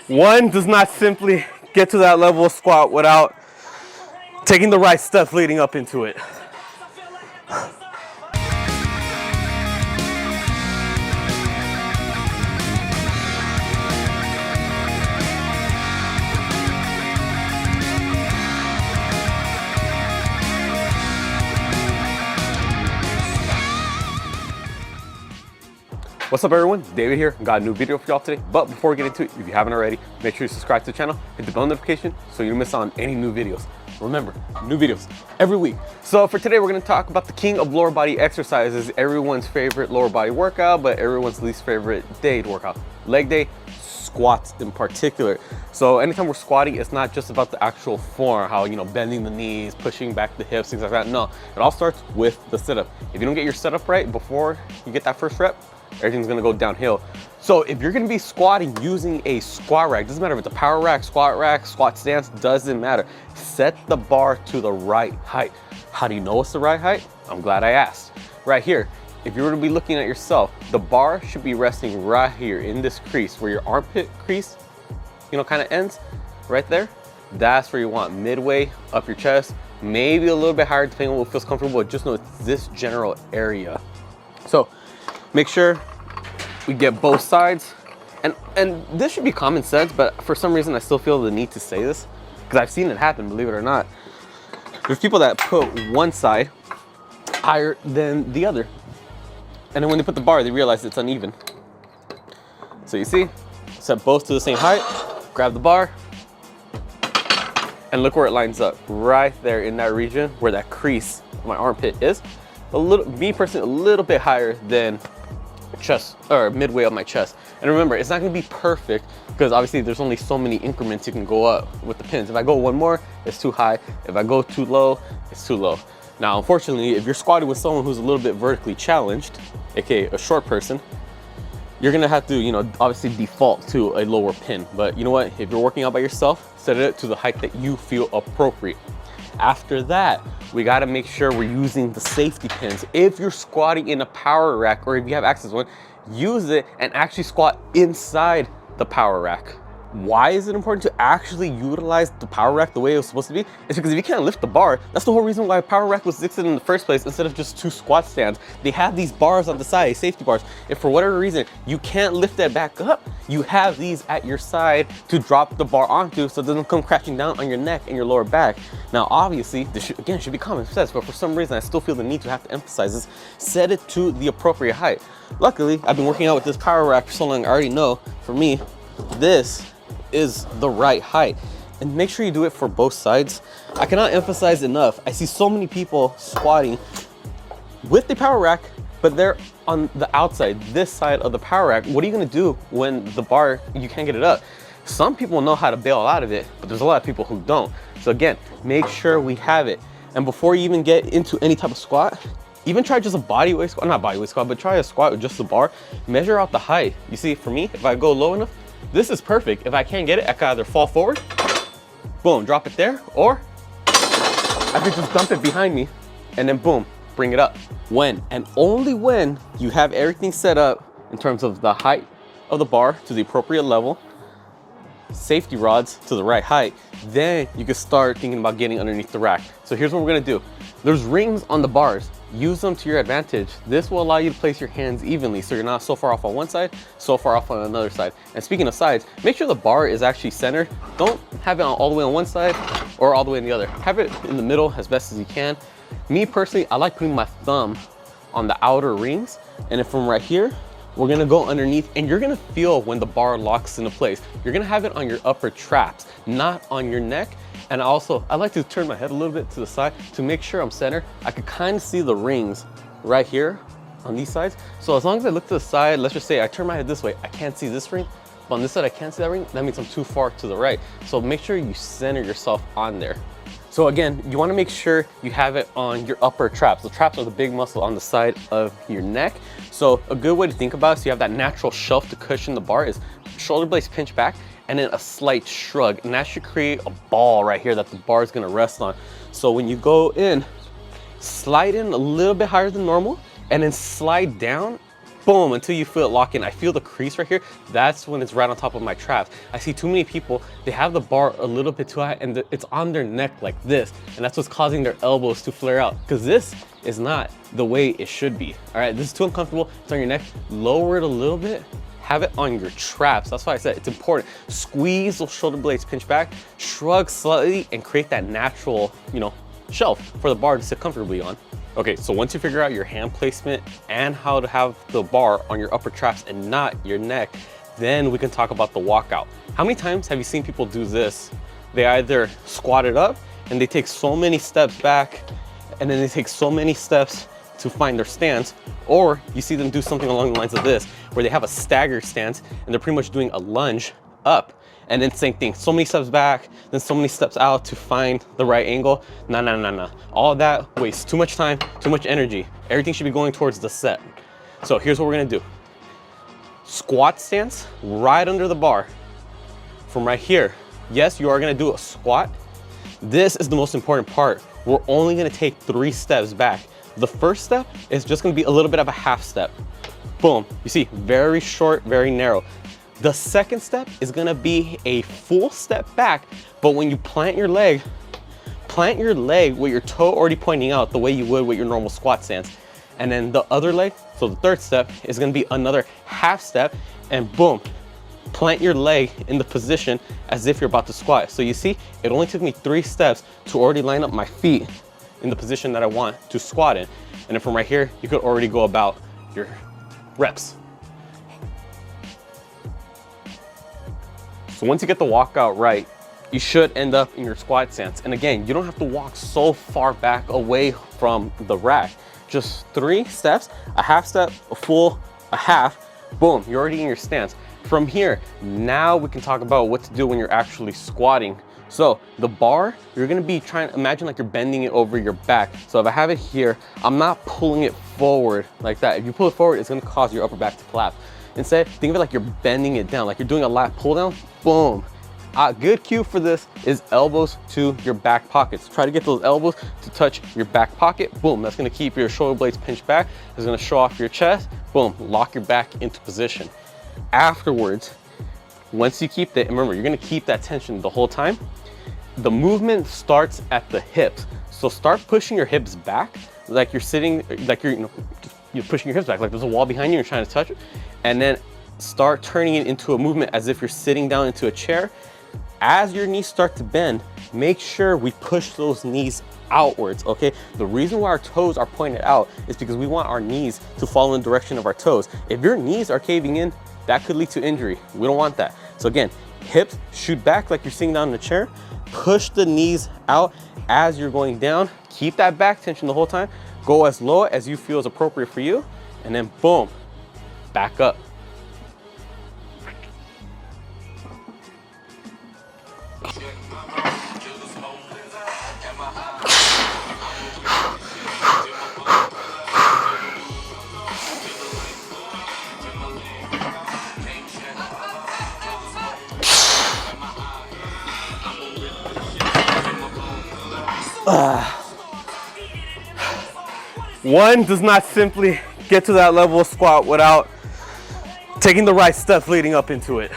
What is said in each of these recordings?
One does not simply get to that level of squat without taking the right steps leading up into it. What's up everyone, David here. Got a new video for y'all today, but before we get into it, if you haven't already, make sure you subscribe to the channel, hit the bell notification so you don't miss on any new videos. Remember, new videos every week. So for today, we're gonna talk about the king of lower body exercises, everyone's favorite lower body workout, but everyone's least favorite day to work out. Leg day, squats in particular. So anytime we're squatting, it's not just about the actual form, how, bending the knees, pushing back the hips, things like that. No, it all starts with the setup. If you don't get your setup right before you get that first rep, everything's gonna go downhill. So if you're gonna be squatting using a squat rack, doesn't matter if it's a power rack, squat stance, doesn't matter. Set the bar to the right height. How do you know it's the right height? I'm glad I asked. Right here, if you were to be looking at yourself, the bar should be resting right here in this crease where your armpit crease, kind of ends, right there. That's where you want, midway up your chest, maybe a little bit higher depending on what feels comfortable, but just know it's this general area. So make sure we get both sides, and this should be common sense, but for some reason I still feel the need to say this because I've seen it happen, believe it or not. There's people that put one side higher than the other, and then when they put the bar, they realize it's uneven. So you see, set both to the same height, grab the bar, and look where it lines up, right there in that region where that crease of my armpit is. Me personally, a little bit higher than chest, or midway up my chest. And remember, it's not gonna be perfect because obviously there's only so many increments you can go up with the pins. If I go one more, it's too high. If I go too low, it's too low. Now, unfortunately, if you're squatting with someone who's a little bit vertically challenged, aka a short person, you're gonna have to, obviously default to a lower pin. But you know what? If you're working out by yourself, set it to the height that you feel appropriate. After that, we gotta make sure we're using the safety pins. If you're squatting in a power rack, or if you have access to one, use it and actually squat inside the power rack. Why is it important to actually utilize the power rack the way it was supposed to be? It's because if you can't lift the bar, that's the whole reason why a power rack was existed in the first place instead of just two squat stands. They have these bars on the side, safety bars. If for whatever reason you can't lift that back up, you have these at your side to drop the bar onto so it doesn't come crashing down on your neck and your lower back. Now, obviously, this should be common sense, but for some reason I still feel the need to have to emphasize this. Set it to the appropriate height. Luckily, I've been working out with this power rack for so long, I already know, for me, this is the right height. And make sure you do it for both sides. I cannot emphasize enough, I see so many people squatting with the power rack, but they're on the outside, this side of the power rack. What are you gonna do when the bar, you can't get it up? Some people know how to bail out of it, but there's a lot of people who don't. So again, make sure we have it. And before you even get into any type of squat, even try just a bodyweight squat, not bodyweight squat, but try a squat with just the bar. Measure out the height. You see, for me, if I go low enough, this is perfect. If I can't get it, I can either fall forward, boom, drop it there, or I could just dump it behind me and then boom, bring it up. When and only when you have everything set up in terms of the height of the bar to the appropriate level, safety rods to the right height, then you can start thinking about getting underneath the rack. So here's what we're gonna do. There's rings on the bars. Use them to your advantage. This will allow you to place your hands evenly so you're not so far off on one side, so far off on another side. And speaking of sides, make sure the bar is actually centered. Don't have it all the way on one side or all the way on the other. Have it in the middle as best as you can. Me personally, I like putting my thumb on the outer rings, and then from right here, we're gonna go underneath, and you're gonna feel when the bar locks into place. You're gonna have it on your upper traps, not on your neck. And also, I like to turn my head a little bit to the side to make sure I'm centered. I could kind of see the rings right here on these sides. So as long as I look to the side, let's just say I turn my head this way, I can't see this ring, but on this side I can't see that ring, that means I'm too far to the right. So make sure you center yourself on there. So again, you wanna make sure you have it on your upper traps. The traps are the big muscle on the side of your neck. So a good way to think about it, so you have that natural shelf to cushion the bar, is shoulder blades pinch back and then a slight shrug. And that should create a ball right here that the bar is gonna rest on. So when you go in, slide in a little bit higher than normal and then slide down boom, until you feel it lock in. I feel the crease right here. That's when it's right on top of my traps. I see too many people, they have the bar a little bit too high and it's on their neck like this. And that's what's causing their elbows to flare out, because this is not the way it should be. All right, this is too uncomfortable. It's on your neck. Lower it a little bit. Have it on your traps. That's why I said it's important. Squeeze those shoulder blades, pinch back, shrug slightly, and create that natural, shelf for the bar to sit comfortably on. Okay, so once you figure out your hand placement and how to have the bar on your upper traps and not your neck, then we can talk about the walkout. How many times have you seen people do this? They either squat it up and they take so many steps back, and then they take so many steps to find their stance, or you see them do something along the lines of this, where they have a staggered stance and they're pretty much doing a lunge up, and then same thing, so many steps back, then so many steps out to find the right angle. Nah. All of that wastes too much time, too much energy. Everything should be going towards the set. So here's what we're gonna do. Squat stance right under the bar. From right here, yes, you are gonna do a squat. This is the most important part. We're only gonna take 3 steps back. The first step is just gonna be a little bit of a half step. Boom, you see, very short, very narrow. The second step is gonna be a full step back, but when you plant your leg with your toe already pointing out the way you would with your normal squat stance. And then the other leg, so the third step is gonna be another half step, and boom, plant your leg in the position as if you're about to squat. So you see, it only took me 3 steps to already line up my feet in the position that I want to squat in. And then from right here, you could already go about your reps. So once you get the walkout right, you should end up in your squat stance. And again, you don't have to walk so far back away from the rack. Just 3 steps, a half step, a full, a half, boom, you're already in your stance. From here, now we can talk about what to do when you're actually squatting. So the bar, you're gonna be trying, imagine like you're bending it over your back. So if I have it here, I'm not pulling it forward like that. If you pull it forward, it's gonna cause your upper back to collapse. Instead, think of it like you're bending it down, like you're doing a lat pull down, boom. A good cue for this is elbows to your back pockets. Try to get those elbows to touch your back pocket, boom. That's gonna keep your shoulder blades pinched back. It's gonna show off your chest, boom, lock your back into position. Afterwards, once you keep that, and remember, you're gonna keep that tension the whole time. The movement starts at the hips. So start pushing your hips back, like you're sitting, like you're pushing your hips back, like there's a wall behind you, you're trying to touch it. And then start turning it into a movement as if you're sitting down into a chair. As your knees start to bend, make sure we push those knees outwards, okay? The reason why our toes are pointed out is because we want our knees to follow in the direction of our toes. If your knees are caving in, that could lead to injury. We don't want that. So again, hips shoot back like you're sitting down in a chair. Push the knees out as you're going down. Keep that back tension the whole time. Go as low as you feel is appropriate for you. And then boom, back up. One does not simply get to that level of squat without taking the right steps leading up into it.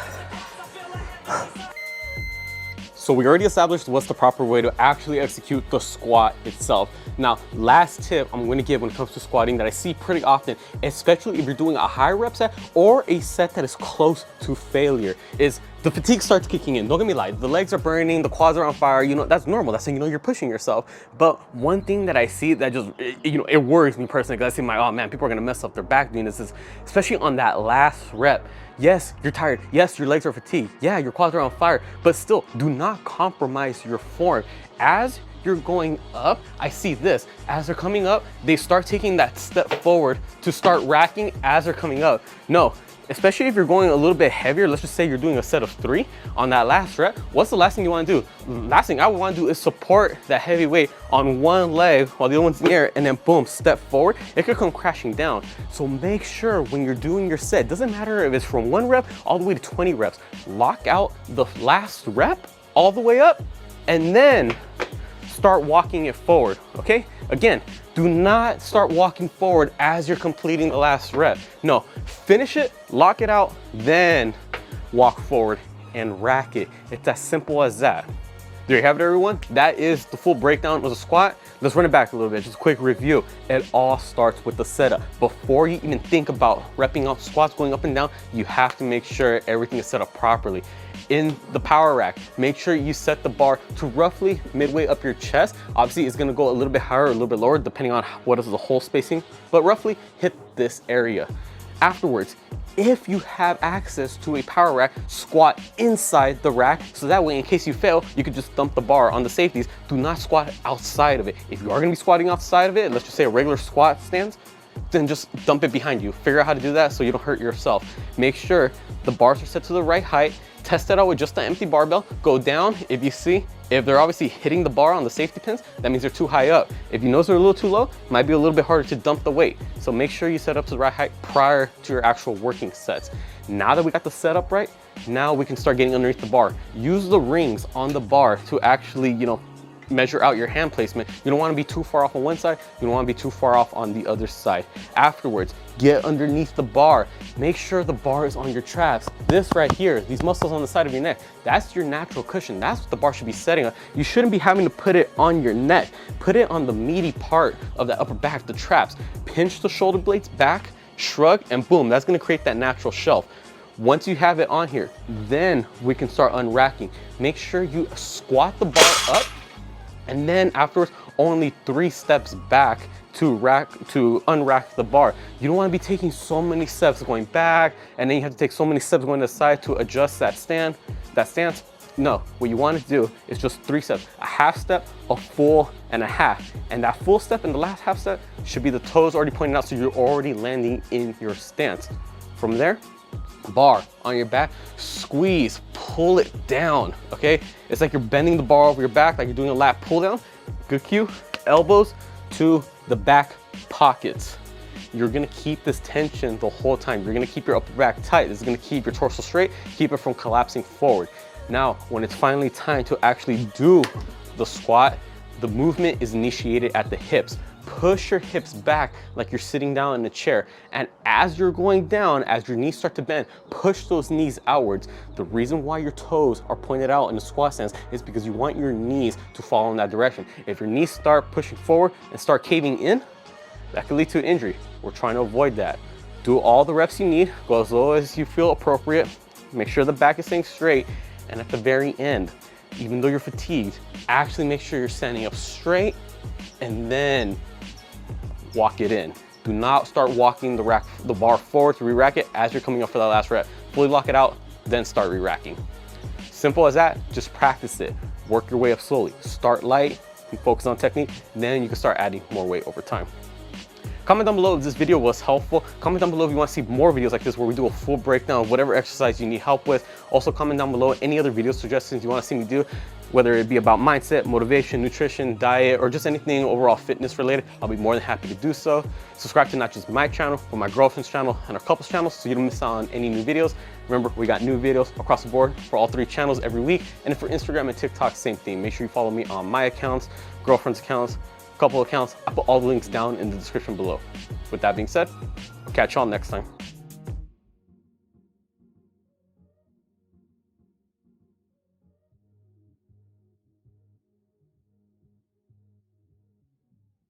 So we already established what's the proper way to actually execute the squat itself. Now, last tip I'm gonna give when it comes to squatting that I see pretty often, especially if you're doing a high rep set or a set that is close to failure, is the fatigue starts kicking in. Don't get me lie, the legs are burning, the quads are on fire, that's normal. That's saying, you're pushing yourself. But one thing that I see that just, it worries me personally, because I see oh man, people are gonna mess up their back doing this, is especially on that last rep. Yes, you're tired. Yes, your legs are fatigued. Yeah, your quads are on fire, but still do not compromise your form. As you're going up, I see this, as they're coming up, they start taking that step forward to start racking as they're coming up. No, especially if you're going a little bit heavier, let's just say you're doing a set of 3 on that last rep, what's the last thing you wanna do? Last thing I would wanna do is support that heavy weight on one leg while the other one's in the air, and then boom, step forward. It could come crashing down. So make sure when you're doing your set, doesn't matter if it's from 1 rep all the way to 20 reps, lock out the last rep all the way up, and then start walking it forward, okay? Again, do not start walking forward as you're completing the last rep. No, finish it, lock it out, then walk forward and rack it. It's as simple as that. There you have it, everyone. That is the full breakdown of the squat. Let's run it back a little bit, just a quick review. It all starts with the setup. Before you even think about repping out squats, going up and down, you have to make sure everything is set up properly. In the power rack, make sure you set the bar to roughly midway up your chest. Obviously, it's gonna go a little bit higher or a little bit lower, depending on what is the hole spacing, but roughly hit this area. Afterwards, if you have access to a power rack, squat inside the rack, so that way in case you fail, you could just dump the bar on the safeties. Do not squat outside of it. If you are gonna be squatting outside of it, let's just say a regular squat stance, then just dump it behind you. Figure out how to do that so you don't hurt yourself. Make sure the bars are set to the right height. Test that out with just an empty barbell. Go down. If you see, if they're obviously hitting the bar on the safety pins, that means they're too high up. If you notice they're a little too low, it might be a little bit harder to dump the weight. So make sure you set up to the right height prior to your actual working sets. Now that we got the setup right, now we can start getting underneath the bar. Use the rings on the bar to actually, measure out your hand placement. You don't want to be too far off on one side. You don't want to be too far off on the other side. Afterwards, get underneath the bar. Make sure the bar is on your traps. This right here, these muscles on the side of your neck, that's your natural cushion. That's what the bar should be setting on. You shouldn't be having to put it on your neck. Put it on the meaty part of the upper back, the traps. Pinch the shoulder blades back, shrug, and boom, that's going to create that natural shelf. Once you have it on here, then we can start unracking. Make sure you squat the bar up, and then afterwards, only 3 steps back to unrack the bar. You don't want to be taking so many steps going back, and then you have to take so many steps going to the side to adjust that stance. No, what you want to do is just 3 steps, a half step, a full, and a half. And that full step and the last half step should be the toes already pointing out, so you're already landing in your stance. From there, bar on your back, squeeze, pull it down, okay? It's like you're bending the bar over your back, like you're doing a lat pull down. Good cue, elbows to the back pockets. You're gonna keep this tension the whole time. You're gonna keep your upper back tight. This is gonna keep your torso straight, keep it from collapsing forward. Now, when it's finally time to actually do the squat, the movement is initiated at the hips. Push your hips back like you're sitting down in a chair. And as you're going down, as your knees start to bend, push those knees outwards. The reason why your toes are pointed out in the squat stance is because you want your knees to fall in that direction. If your knees start pushing forward and start caving in, that could lead to an injury. We're trying to avoid that. Do all the reps you need, go as low as you feel appropriate. Make sure the back is staying straight. And at the very end, even though you're fatigued, actually make sure you're standing up straight and then walk it in. Do not start walking the bar forward to re-rack it as you're coming up for that last rep. Fully lock it out, then start re-racking. Simple as that, just practice it. Work your way up slowly. Start light, and focus on technique, then you can start adding more weight over time. Comment down below if this video was helpful. Comment down below if you want to see more videos like this where we do a full breakdown of whatever exercise you need help with. Also comment down below any other video suggestions you want to see me do, whether it be about mindset, motivation, nutrition, diet, or just anything overall fitness related. I'll be more than happy to do so. Subscribe to not just my channel, but my girlfriend's channel and our couple's channel so you don't miss out on any new videos. Remember, we got new videos across the board for all 3 channels every week. And for Instagram and TikTok, same thing. Make sure you follow me on my accounts, girlfriend's accounts, couple accounts. I put all the links down in the description below. With that being said, I'll catch y'all next time.